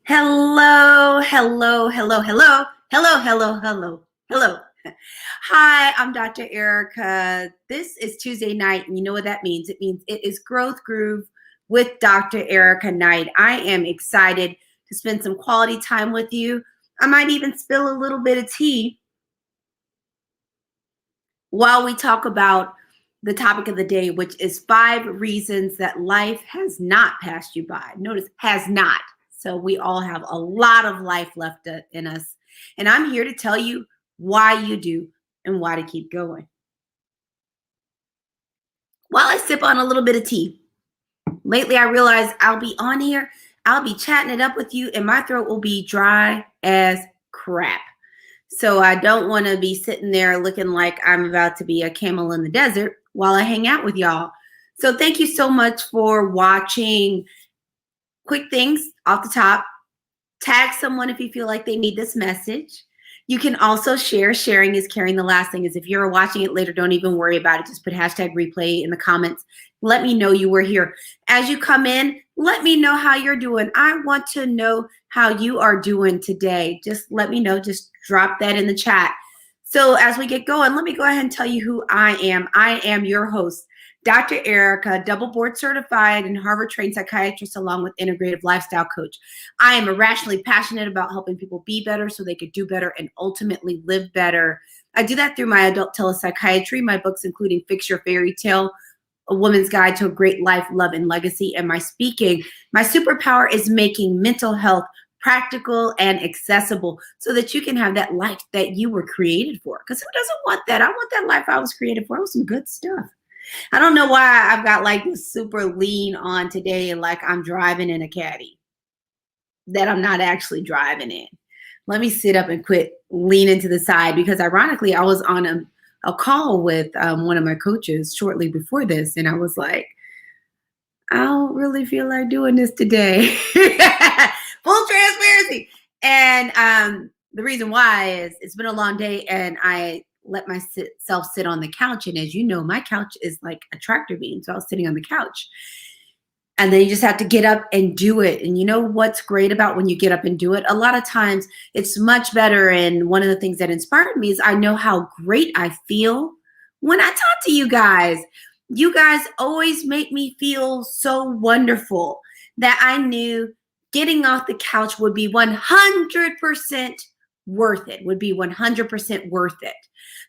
Hello, hello, hello, hello, hello, hello, hello, hello. Hi, I'm Dr. Erica. This is Tuesday night, and you know what that means? It means it is Growth Groove with Dr. Erica night. I am excited to spend some quality time with you. I might even spill a little bit of tea while we talk about the topic of the day, which is 5 reasons that life has not passed you by. Notice has not. So we all have a lot of life left in us. And I'm here to tell you why you do and why to keep going. While I sip on a little bit of tea, lately I realized I'll be on here, I'll be chatting it up with you, and my throat will be dry as crap. So I don't want to be sitting there looking like I'm about to be a camel in the desert while I hang out with y'all. So thank you so much for watching. Quick things off the top. Tag someone if you feel like they need this message. You can also share. Sharing is caring. The last thing is if you're watching it later, don't even worry about it. Just put hashtag replay in the comments. Let me know you were here. As you come in, let me know how you're doing. I want to know how you are doing today. Just let me know. Just drop that in the chat. So as we get going, let me go ahead and tell you who I am. I am your host, Dr. Erica, double board certified and Harvard trained psychiatrist, along with integrative lifestyle coach. I am irrationally passionate about helping people be better so they could do better and ultimately live better. I do that through my adult telepsychiatry, my books including Fix Your Fairy Tale, A Woman's Guide to a Great Life, Love, and Legacy, and my speaking. My superpower is making mental health practical and accessible so that you can have that life that you were created for. Because who doesn't want that? I want that life I was created for. I want some good stuff. I don't know why I've got like this super lean on today, like I'm driving in a caddy that I'm not actually driving in. Let me sit up and quit leaning to the side because ironically, I was on a call with one of my coaches shortly before this, and I was like, I don't really feel like doing this today. Full transparency. And the reason why is it's been a long day and I let myself sit on the couch. And as you know, my couch is like a tractor beam. So I was sitting on the couch. And then you just have to get up and do it. And you know what's great about when you get up and do it? A lot of times it's much better. And one of the things that inspired me is I know how great I feel when I talk to you guys. You guys always make me feel so wonderful that I knew getting off the couch would be 100% worth it, would be 100% worth it.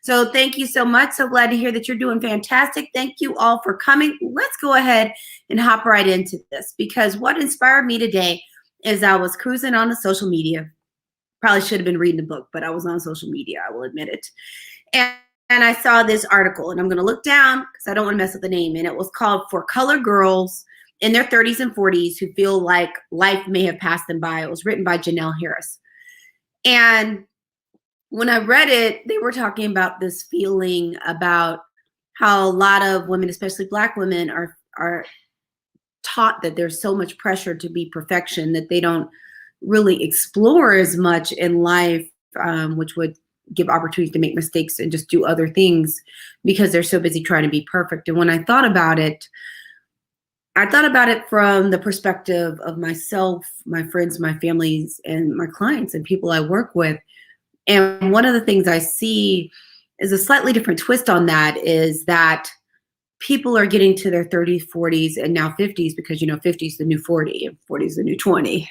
So thank you so much. So glad to hear that you're doing fantastic. Thank you all for coming. Let's go ahead and hop right into this because what inspired me today is I was cruising on the social media. Probably should have been reading the book, but I was on social media, I will admit it. And I saw this article, and I'm going to look down because I don't want to mess up the name. And it was called For Colored Girls in Their 30s and 40s Who Feel Like Life May Have Passed Them By. It was written by Janelle Harris. And when I read it, they were talking about this feeling about how a lot of women, especially Black women, are taught that there's so much pressure to be perfection that they don't really explore as much in life, which would give opportunities to make mistakes and just do other things because they're so busy trying to be perfect. And when I thought about it from the perspective of myself, my friends, my families, and my clients and people I work with. And one of the things I see is a slightly different twist on that is that people are getting to their 30s, 40s, and now 50s because, 50 is the new 40 and 40 is the new 20.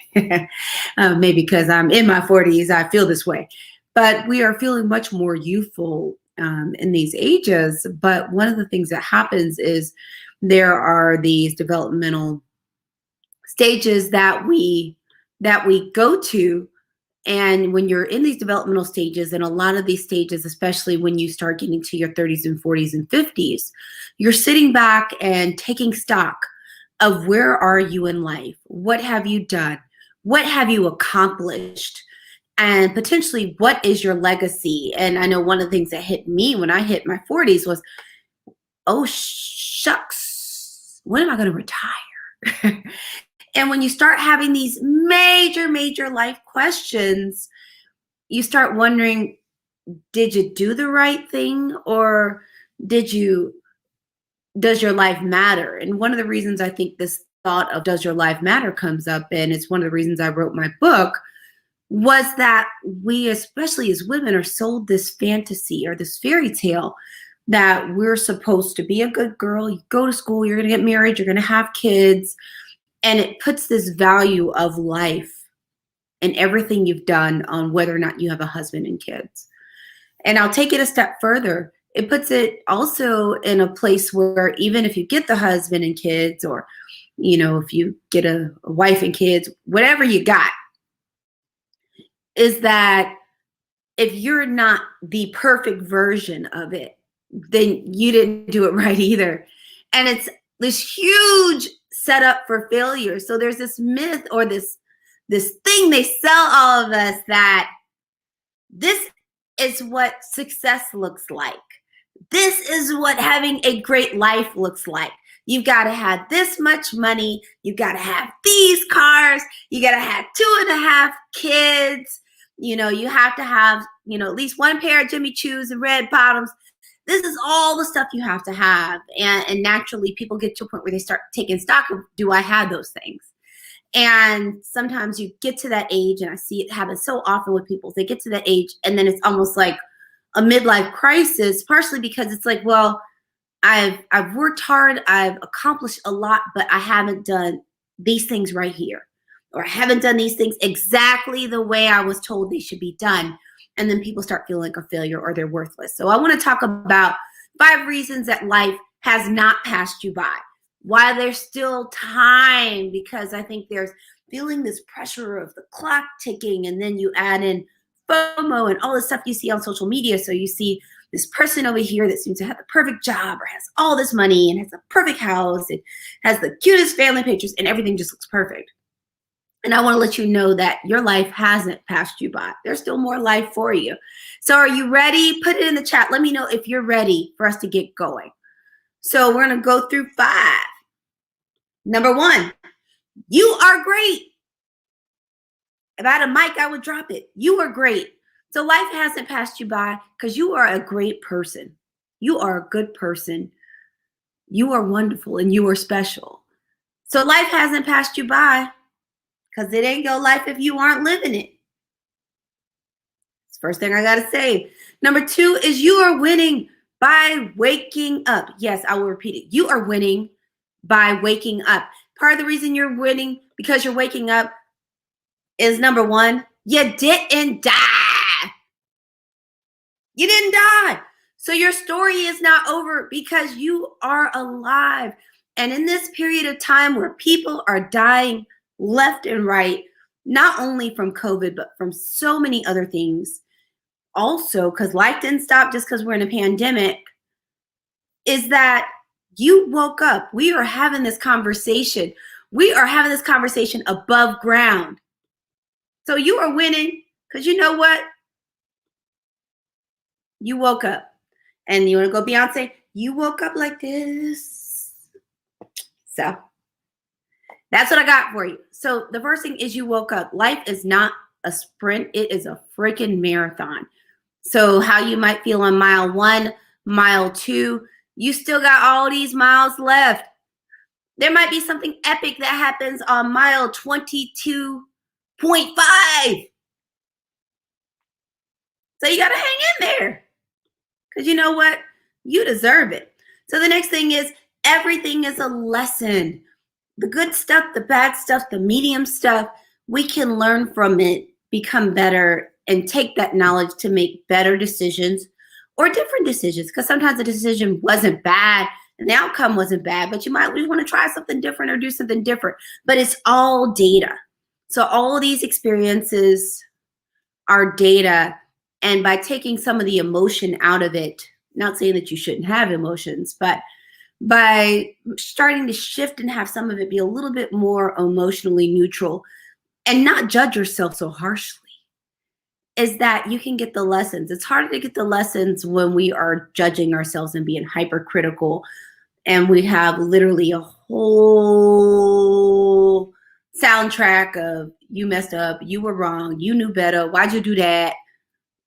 Maybe because I'm in my 40s, I feel this way. But we are feeling much more youthful in these ages. But one of the things that happens is there are these developmental stages that we go to. And when you're in these developmental stages, and a lot of these stages, especially when you start getting to your 30s and 40s and 50s, you're sitting back and taking stock of where are you in life? What have you done? What have you accomplished? And potentially, what is your legacy? And I know one of the things that hit me when I hit my 40s was, oh, shucks, when am I going to retire? And when you start having these major life questions, you start wondering, did you do the right thing or does your life matter? And one of the reasons I think this thought of Does Your Life Matter comes up, and it's one of the reasons I wrote my book, was that we, especially as women, are sold this fantasy or this fairy tale that we're supposed to be a good girl. You go to school, you're going to get married, you're going to have kids. And it puts this value of life and everything you've done on whether or not you have a husband and kids. And I'll take it a step further. It puts it also in a place where even if you get the husband and kids, or, if you get a wife and kids, whatever you got, is that if you're not the perfect version of it, then you didn't do it right either. And it's this huge setup for failure. So there's this myth or this thing they sell all of us, that this is what success looks like. This is what having a great life looks like. You've got to have this much money. You've got to have these cars. You got to have 2.5 kids. You have to have, at least one pair of Jimmy Choos and red bottoms. This is all the stuff you have to have. And naturally, people get to a point where they start taking stock of, do I have those things? And sometimes you get to that age, and I see it happen so often with people. They get to that age, and then it's almost like a midlife crisis, partially because it's like, well, I've worked hard, I've accomplished a lot, but I haven't done these things right here, or I haven't done these things exactly the way I was told they should be done. And then people start feeling like a failure or they're worthless. So I want to talk about 5 reasons that life has not passed you by, why there's still time, because I think there's feeling this pressure of the clock ticking, and then you add in FOMO and all the stuff you see on social media. So you see this person over here that seems to have the perfect job, or has all this money, and has a perfect house, and has the cutest family pictures, and everything just looks perfect. And I want to let you know that your life hasn't passed you by. There's still more life for you. So are you ready? Put it in the chat. Let me know if you're ready for us to get going. So we're going to go through 5. Number 1, you are great. If I had a mic, I would drop it. You are great. So life hasn't passed you by because you are a great person. You are a good person. You are wonderful and you are special. So life hasn't passed you by because it ain't your life if you aren't living it. That's the first thing I got to say. Number 2 is you are winning by waking up. Yes, I will repeat it. You are winning by waking up. Part of the reason you're winning because you're waking up is, number 1, you didn't die. You didn't die. So your story is not over because you are alive. And in this period of time where people are dying left and right, not only from COVID, but from so many other things, also because life didn't stop just because we're in a pandemic, is that you woke up. We are having this conversation. We are having this conversation above ground. So you are winning because you know what? You woke up. And you want to go Beyonce? You woke up like this. So that's what I got for you. So the first thing is you woke up. Life is not a sprint. It is a freaking marathon. So how you might feel on mile 1, mile 2, you still got all these miles left. There might be something epic that happens on mile 22.5. So you got to hang in there. Because you know what? You deserve it. So the next thing is everything is a lesson. The good stuff, the bad stuff, the medium stuff, we can learn from it, become better, and take that knowledge to make better decisions or different decisions. Because sometimes the decision wasn't bad and the outcome wasn't bad, but you might want to try something different or do something different. But it's all data. So all of these experiences are data. And by taking some of the emotion out of it, not saying that you shouldn't have emotions, but by starting to shift and have some of it be a little bit more emotionally neutral and not judge yourself so harshly, is that you can get the lessons. It's harder to get the lessons when we are judging ourselves and being hypercritical, and we have literally a whole soundtrack of you messed up, you were wrong, you knew better, why'd you do that?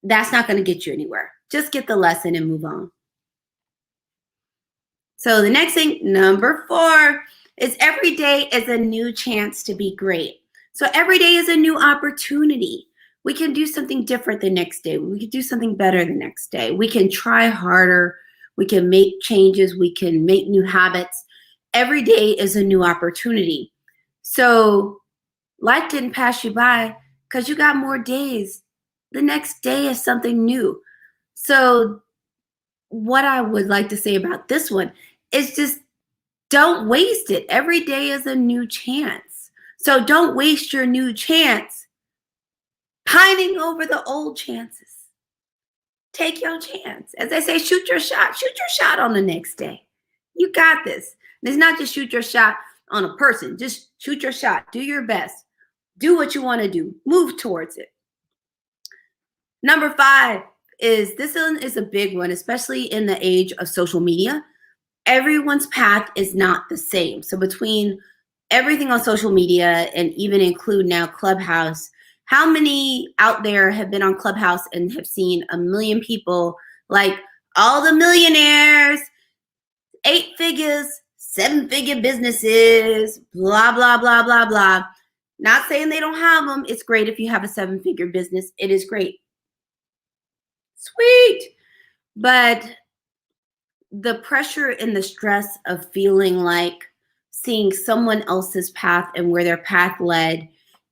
That's not going to get you anywhere. Just get the lesson and move on. So the next thing, number 4, is every day is a new chance to be great. So every day is a new opportunity. We can do something different the next day. We can do something better the next day. We can try harder. We can make changes. We can make new habits. Every day is a new opportunity. So life didn't pass you by because you got more days. The next day is something new. So what I would like to say about this one is just don't waste it. Every day is a new chance. So don't waste your new chance pining over the old chances. Take your chance. As they say, shoot your shot. Shoot your shot on the next day. You got this. And it's not just shoot your shot on a person. Just shoot your shot. Do your best. Do what you want to do. Move towards it. Number 5 is, this one is a big one, especially in the age of social media. Everyone's path is not the same. So between everything on social media and even include now Clubhouse, how many out there have been on Clubhouse and have seen a million people, like all the millionaires, 8 figures, 7-figure businesses, blah, blah, blah, blah, blah. Not saying they don't have them. It's great if you have a 7-figure business. It is great. Sweet. But the pressure and the stress of feeling like seeing someone else's path and where their path led,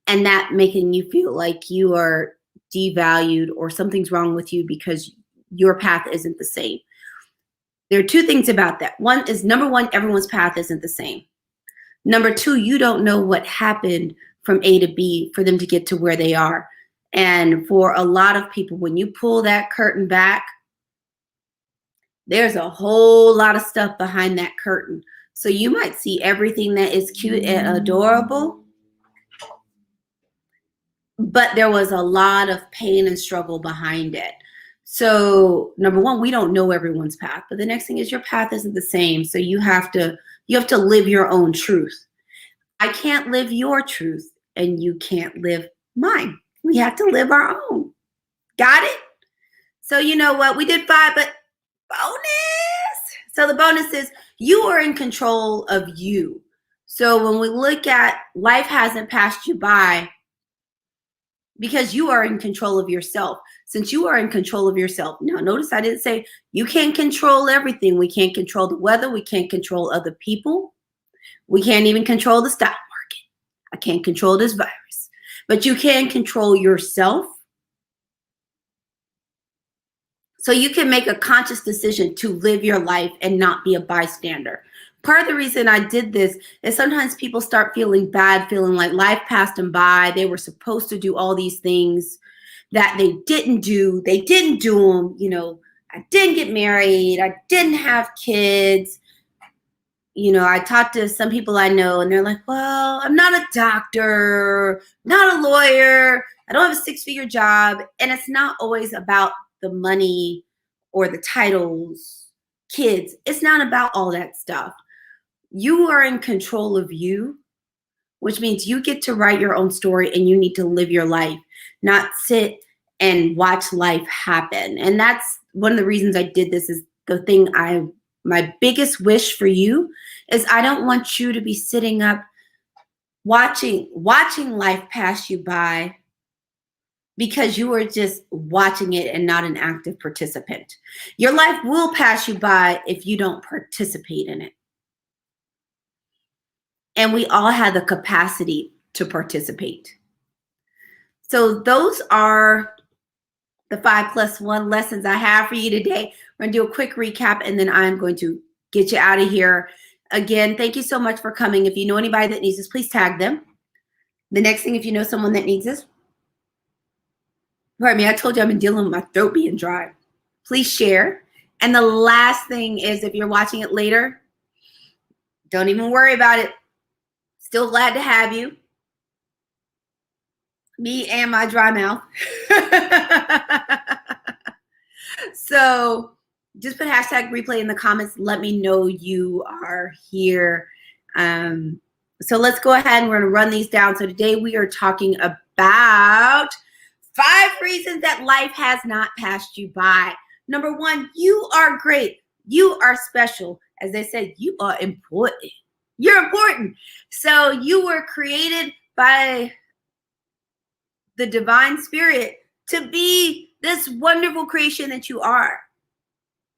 and that making you feel like you are devalued or something's wrong with you because your path isn't the same. There are 2 things about that. One is, number 1, everyone's path isn't the same. Number 2, you don't know what happened from A to B for them to get to where they are. And for a lot of people, when you pull that curtain back, there's a whole lot of stuff behind that curtain. So you might see everything that is cute and adorable, but there was a lot of pain and struggle behind it. So number 1, we don't know everyone's path, but the next thing is your path isn't the same. So you have to live your own truth. I can't live your truth and you can't live mine. We have to live our own. Got it? So you know what? We did 5, but bonus. So the bonus is you are in control of you. So when we look at life hasn't passed you by because you are in control of yourself. Since you are in control of yourself. Now, notice I didn't say you can't control everything. We can't control the weather. We can't control other people. We can't even control the stock market. I can't control this virus. But you can control yourself. So you can make a conscious decision to live your life and not be a bystander. Part of the reason I did this is sometimes people start feeling bad, feeling like life passed them by. They were supposed to do all these things that they didn't do. They didn't do them. You know, I didn't get married. I didn't have kids. You know, I talked to some people I know and they're like, well, I'm not a doctor, not a lawyer. I don't have a 6-figure job. And it's not always about the money or the titles, kids. It's not about all that stuff. You are in control of you, which means you get to write your own story and you need to live your life, not sit and watch life happen. And that's one of the reasons I did this. Is the thing my biggest wish for you is I don't want you to be sitting up watching life pass you by because you are just watching it and not an active participant. Your life will pass you by if you don't participate in it. And we all have the capacity to participate. So those are the 5+1 lessons I have for you today. We're going to do a quick recap and then I'm going to get you out of here. Again, thank you so much for coming. If you know anybody that needs this, please tag them. The next thing, if you know someone that needs this, pardon me, I told you I've been dealing with my throat being dry. Please share. And the last thing is, if you're watching it later, don't even worry about it. Still glad to have you. Me and my dry mouth. So just put hashtag replay in the comments. Let me know you are here. So let's go ahead and we're going to run these down. So today we are talking about 5 reasons that life has not passed you by. Number 1, you are great. You are special. As they said, you are important. You're important. So you were created by the divine spirit to be this wonderful creation that you are.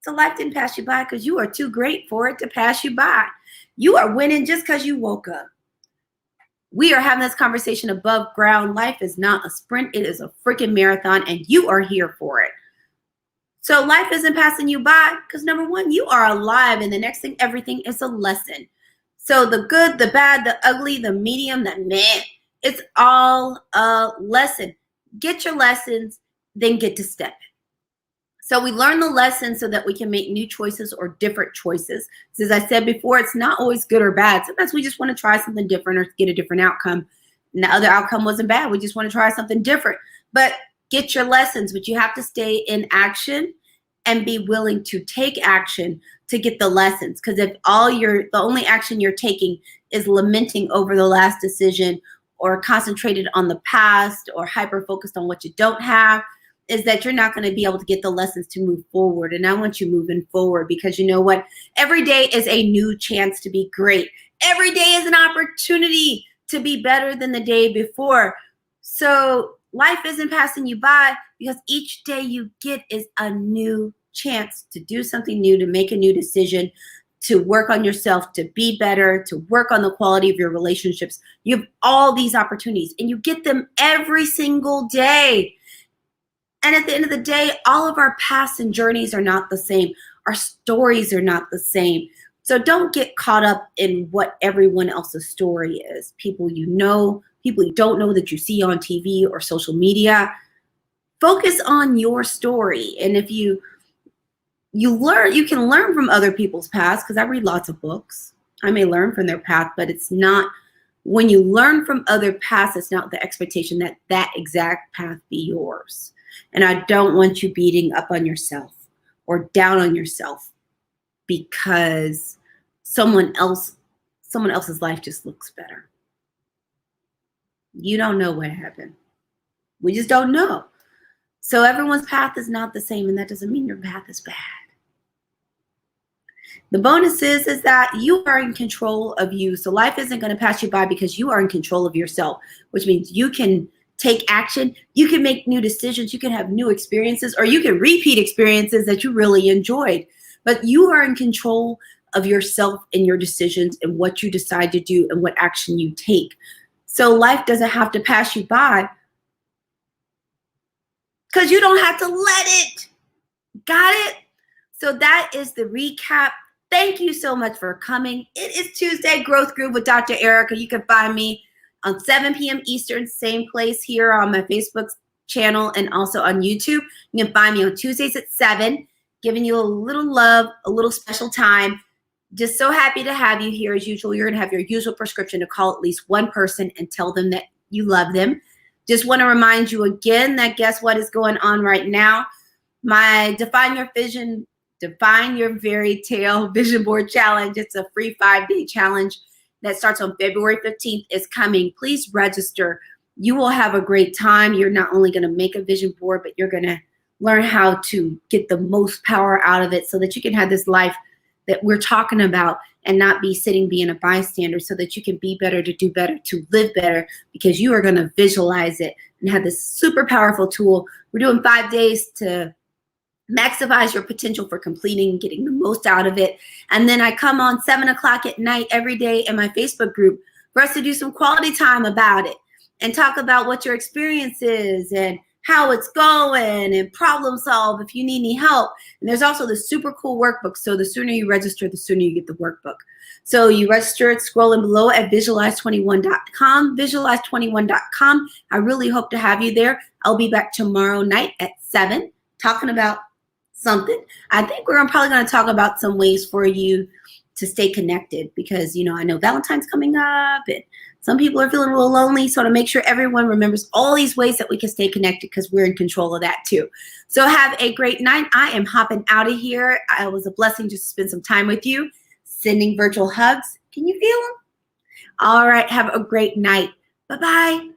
So life didn't pass you by because you are too great for it to pass you by. You are winning just because you woke up. We are having this conversation above ground. Life is not a sprint. It is a freaking marathon, and you are here for it. So life isn't passing you by because, number one, you are alive, and the next thing, everything is a lesson. So the good, the bad, the ugly, the medium, the meh, it's all a lesson. Get your lessons, then get to step. So we learn the lesson so that we can make new choices or different choices. So as I said before, it's not always good or bad. Sometimes we just want to try something different or get a different outcome. And the other outcome wasn't bad. We just want to try something different. But get your lessons, but you have to stay in action and be willing to take action to get the lessons. Because if the only action you're taking is lamenting over the last decision or concentrated on the past or hyper-focused on what you don't have, is that you're not going to be able to get the lessons to move forward. And I want you moving forward because you know what? Every day is a new chance to be great. Every day is an opportunity to be better than the day before. So life isn't passing you by because each day you get is a new chance to do something new, to make a new decision, to work on yourself, to be better, to work on the quality of your relationships. You have all these opportunities and you get them every single day. And at the end of the day, all of our paths and journeys are not the same. Our stories are not the same. So don't get caught up in what everyone else's story is. People you know, people you don't know that you see on TV or social media. Focus on your story. And if you learn, you can learn from other people's paths, because I read lots of books. I may learn from their path, but it's not, when you learn from other paths, it's not the expectation that that exact path be yours. And I don't want you beating up on yourself or down on yourself because someone else's life just looks better. You don't know what happened. We just don't know. So everyone's path is not the same, and that doesn't mean your path is bad. The bonus is that you are in control of you. So life isn't going to pass you by because you are in control of yourself, which means you can take action, you can make new decisions, you can have new experiences, or you can repeat experiences that you really enjoyed. But you are in control of yourself and your decisions and what you decide to do and what action you take. So life doesn't have to pass you by because you don't have to let it. Got it? So that is the recap. Thank you so much for coming. It is Tuesday Growth Groove with Dr. Ericka. You can find me on 7 p.m. Eastern, same place here on my Facebook channel and also on YouTube. You can find me on Tuesdays at 7, giving you a little love, a little special time. Just so happy to have you here as usual. You're going to have your usual prescription to call at least one person and tell them that you love them. Just want to remind you again that guess what is going on right now? My Define Your Fairy Tale Vision Board Challenge. It's a free 5-day challenge that starts on February 15th is coming. Please register. You will have a great time. You're not only going to make a vision board, but you're going to learn how to get the most power out of it so that you can have this life that we're talking about and not be sitting being a bystander, so that you can be better, to do better, to live better, because you are going to visualize it and have this super powerful tool. We're doing 5 days to maximize your potential for completing, getting the most out of it. And then I come on 7 o'clock at night every day in my Facebook group for us to do some quality time about it and talk about what your experience is and how it's going and problem solve if you need any help. And there's also the super cool workbook. So the sooner you register, the sooner you get the workbook. So you register it scrolling below at visualize21.com, visualize21.com. I really hope to have you there. I'll be back tomorrow night at 7 talking about something. I think we're probably going to talk about some ways for you to stay connected, because, you know, I know Valentine's coming up and some people are feeling a little lonely. So to make sure everyone remembers all these ways that we can stay connected, because we're in control of that too. So have a great night. I am hopping out of here. It was a blessing just to spend some time with you, sending virtual hugs. Can you feel them? All right. Have a great night. Bye-bye.